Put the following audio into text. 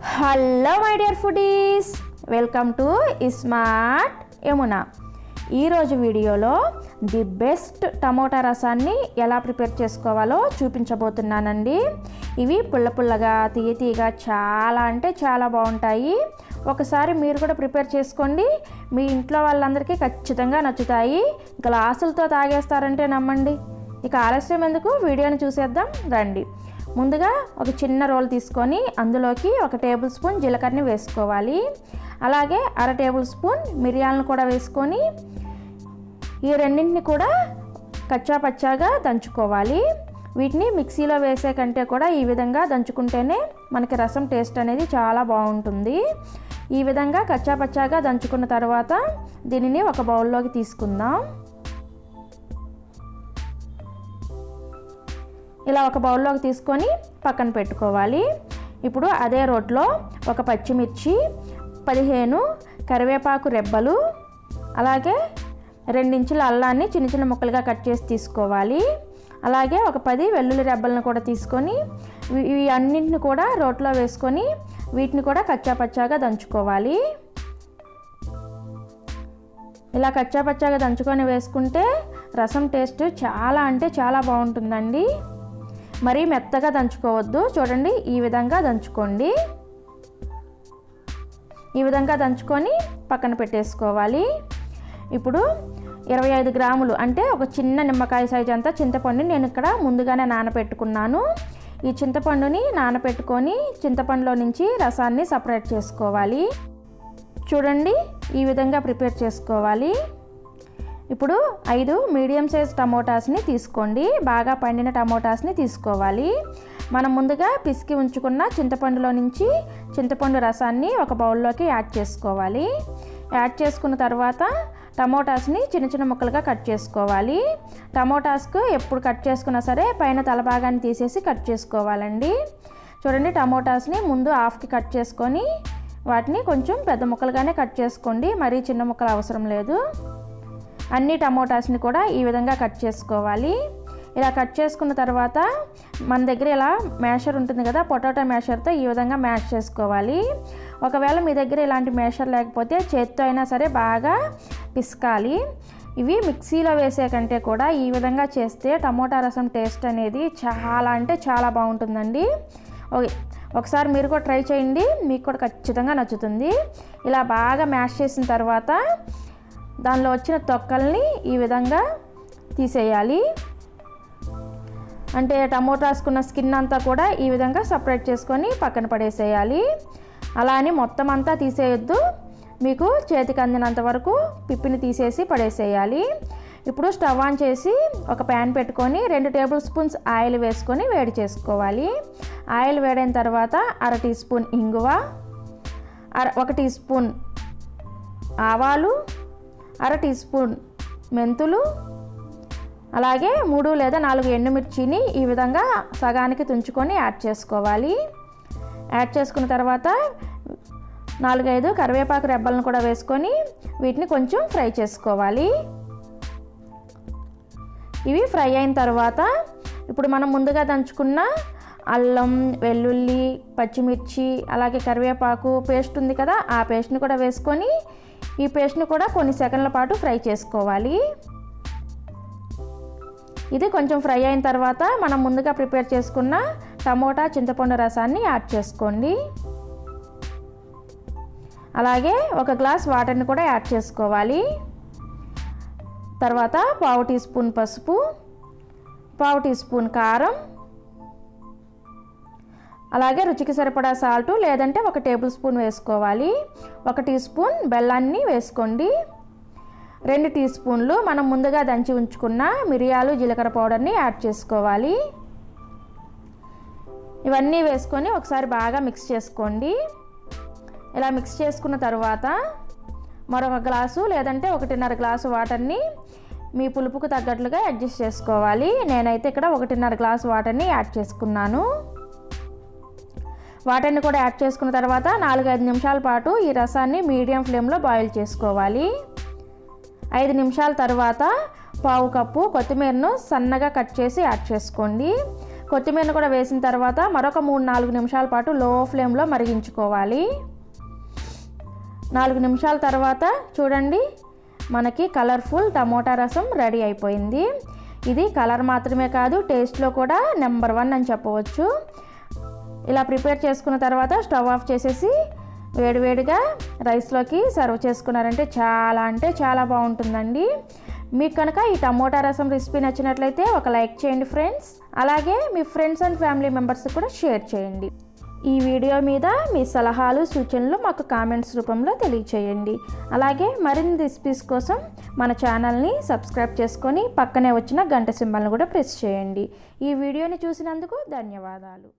Hello my dear foodies, welcome to ismart Yamuna. ఈరోజు వీడియోలో the best tomato రసాన్ని ఎలా ప్రిపేర్ చేసుకోవాలో చూపించబోతున్నానండి. ఇవి పుల్ల పుల్లగా తీయగా చాలా అంటే చాలా బాగుంటాయి. ఒకసారి మీరు కూడా ప్రిపేర్ చేసుకోండి, మీ ఇంట్లో వాళ్ళందరికీ ఖచ్చితంగా నచ్చుతాయి. గ్లాసులతో తాగేస్తారంటే నమ్మండి. ఇక ఆలస్యం ఎందుకు, వీడియోని చూసేద్దాం రండి. ముందుగా ఒక చిన్న రోల్ తీసుకొని అందులోకి 1 టేబుల్ స్పూన్ జీలకర్రని వేసుకోవాలి. అలాగే 1/2 టేబుల్ స్పూన్ మిరియాలను కూడా వేసుకొని ఈ రెండింటిని కూడా కచ్చా పచ్చాగా దంచుకోవాలి. వీటిని మిక్సీలో వేసే కంటే కూడా ఈ విధంగా దంచుకుంటేనే మనకి రసం టేస్ట్ అనేది చాలా బాగుంటుంది. ఈ విధంగా కచ్చా పచ్చాగా దంచుకున్న తర్వాత దీనిని ఒక బౌల్లోకి తీసుకుందాం. ఇలా ఒక బౌల్లోకి తీసుకొని పక్కన పెట్టుకోవాలి. ఇప్పుడు అదే రోట్లో ఒక పచ్చిమిర్చి, 15 కరివేపాకు రెబ్బలు, అలాగే 2 ఇంచుల అల్లాన్ని చిన్న చిన్న ముక్కలుగా కట్ చేసి తీసుకోవాలి. అలాగే ఒక 10 వెల్లుల్లి రెబ్బలను కూడా తీసుకొని ఇవి అన్నింటిని కూడా రోట్లో వేసుకొని వీటిని కూడా కచ్చా పచ్చాగా దంచుకోవాలి. ఇలా కచ్చా పచ్చాగా దంచుకొని వేసుకుంటే రసం టేస్ట్ చాలా అంటే చాలా బాగుంటుందండి. మరీ మెత్తగా దంచుకోవద్దు, చూడండి ఈ విధంగా దంచుకోండి. ఈ విధంగా దంచుకొని పక్కన పెట్టేసుకోవాలి. ఇప్పుడు 25 గ్రాములు అంటే ఒక చిన్న నిమ్మకాయ సైజ్ అంతా చింతపండుని నేను ఇక్కడ ముందుగానే నానబెట్టుకున్నాను. ఈ చింతపండుని నానబెట్టుకొని చింతపండులో నుంచి రసాన్ని సపరేట్ చేసుకోవాలి. చూడండి ఈ విధంగా ప్రిపేర్ చేసుకోవాలి. ఇప్పుడు 5 మీడియం సైజ్ టమోటాస్ని తీసుకోండి. బాగా పండిన టమోటాస్ని తీసుకోవాలి. మనం ముందుగా పిసికి ఉంచుకున్న చింతపండులో నుంచి చింతపండు రసాన్ని ఒక బౌల్లోకి యాడ్ చేసుకోవాలి. యాడ్ చేసుకున్న తర్వాత టమోటాస్ని చిన్న చిన్న ముక్కలుగా కట్ చేసుకోవాలి. టమోటాస్కు ఎప్పుడు కట్ చేసుకున్నా సరే పైన తలభాగాన్ని తీసేసి కట్ చేసుకోవాలండి. చూడండి టమోటాస్ని ముందు హాఫ్కి కట్ చేసుకొని వాటిని కొంచెం పెద్ద ముక్కలుగానే కట్ చేసుకోండి, మరీ చిన్న ముక్కలు అవసరం లేదు. అన్ని టమోటాస్ని కూడా ఈ విధంగా కట్ చేసుకోవాలి. ఇలా కట్ చేసుకున్న తర్వాత మన దగ్గర ఇలా మ్యాషర్ ఉంటుంది కదా, పొటాటో మ్యాషర్తో ఈ విధంగా మ్యాష్ చేసుకోవాలి. ఒకవేళ మీ దగ్గర ఇలాంటి మ్యాషర్ లేకపోతే చేత్తో అయినా సరే బాగా పిసకాలి. ఇవి మిక్సీలో వేసే కంటే కూడా ఈ విధంగా చేస్తే టమోటా రసం టేస్ట్ అనేది చాలా అంటే చాలా బాగుంటుందండి. ఒకసారి మీరు కూడా ట్రై చేయండి, మీకు కూడా ఖచ్చితంగా నచ్చుతుంది. ఇలా బాగా మ్యాష్ చేసిన తర్వాత దానిలో వచ్చిన తొక్కల్ని ఈ విధంగా తీసేయాలి. అంటే టమోటాస్కున్న స్కిన్ అంతా కూడా ఈ విధంగా సపరేట్ చేసుకొని పక్కన పడేసేయాలి. అలా అని మొత్తం అంతా తీసేయొద్దు, మీకు చేతికి అందినంత వరకు పిప్పిని తీసేసి పడేసేయాలి. ఇప్పుడు స్టవ్ ఆన్ చేసి ఒక ప్యాన్ పెట్టుకొని 2 టేబుల్ స్పూన్స్ ఆయిల్ వేసుకొని వేడి చేసుకోవాలి. ఆయిల్ వేడైన తర్వాత 1/2 టీ స్పూన్ ఇంగువ, 1 టీ స్పూన్ ఆవాలు, 1/2 టీ స్పూన్ మెంతులు, అలాగే 3 లేదా 4 ఎండుమిర్చిని ఈ విధంగా సగానికి తుంచుకొని యాడ్ చేసుకోవాలి. యాడ్ చేసుకున్న తర్వాత 4-5 కరివేపాకు రెబ్బలను కూడా వేసుకొని వీటిని కొంచెం ఫ్రై చేసుకోవాలి. ఇవి ఫ్రై అయిన తర్వాత ఇప్పుడు మనం ముందుగా దంచుకున్న అల్లం, వెల్లుల్లి, పచ్చిమిర్చి, అలాగే కరివేపాకు పేస్ట్ ఉంది కదా, ఆ పేస్ట్ని కూడా వేసుకొని ఈ పేస్ట్ని కూడా కొన్ని సెకండ్ల పాటు ఫ్రై చేసుకోవాలి. ఇది కొంచెం ఫ్రై అయిన తర్వాత మనం ముందుగా ప్రిపేర్ చేసుకున్న టమోటా చింతపండు రసాన్ని యాడ్ చేసుకోండి. అలాగే 1 గ్లాస్ వాటర్ని కూడా యాడ్ చేసుకోవాలి. తర్వాత 1/2 టీ స్పూన్ పసుపు, 1/2 టీ స్పూన్ కారం, అలాగే రుచికి సరిపడా సాల్ట్ లేదంటే 1 టేబుల్ స్పూన్ వేసుకోవాలి. 1 టీ స్పూన్ బెల్లాన్ని వేసుకోండి. 2 టీ స్పూన్లు మనం ముందుగా దంచి ఉంచుకున్న మిరియాలు, జీలకర్ర పౌడర్ని యాడ్ చేసుకోవాలి. ఇవన్నీ వేసుకొని ఒకసారి బాగా మిక్స్ చేసుకోండి. ఇలా మిక్స్ చేసుకున్న తర్వాత మరొక గ్లాసు లేదంటే 1.5 గ్లాసు వాటర్ని మీ పులుపుకు తగ్గట్లుగా అడ్జస్ట్ చేసుకోవాలి. నేనైతే ఇక్కడ 1.5 గ్లాసు వాటర్ని యాడ్ చేసుకున్నాను. వాటర్ని కూడా యాడ్ చేసుకున్న తర్వాత 4-5 నిమిషాల పాటు ఈ రసాన్ని మీడియం ఫ్లేమ్లో బాయిల్ చేసుకోవాలి. 5 నిమిషాల తర్వాత 1/2 కప్పు కొత్తిమీరను సన్నగా కట్ చేసి యాడ్ చేసుకోండి. కొత్తిమీర కూడా వేసిన తర్వాత మరొక 3-4 నిమిషాల పాటు లో ఫ్లేమ్లో మరిగించుకోవాలి. 4 నిమిషాల తర్వాత చూడండి, మనకి కలర్ఫుల్ టమోటా రసం రెడీ అయిపోయింది. ఇది కలర్ మాత్రమే కాదు, టేస్ట్లో కూడా నెంబర్ 1 అని చెప్పవచ్చు. ఇలా ప్రిపేర్ చేసుకున్న తర్వాత స్టవ్ ఆఫ్ చేసేసి వేడివేడిగా రైస్లోకి సర్వ్ చేసుకున్నారంటే చాలా అంటే చాలా బాగుంటుందండి. మీకు కనుక ఈ టమోటా రసం రెసిపీ నచ్చినట్లయితే ఒక లైక్ చేయండి ఫ్రెండ్స్. అలాగే మీ ఫ్రెండ్స్ అండ్ ఫ్యామిలీ మెంబర్స్ కూడా షేర్ చేయండి. ఈ వీడియో మీద మీ సలహాలు సూచనలు మాకు కామెంట్స్ రూపంలో తెలియచేయండి. అలాగే మరిన్ని రెసిపీస్ కోసం మన ఛానల్ని సబ్స్క్రైబ్ చేసుకొని పక్కనే వచ్చిన గంట సింబల్ని కూడా ప్రెస్ చేయండి. ఈ వీడియోని చూసినందుకు ధన్యవాదాలు.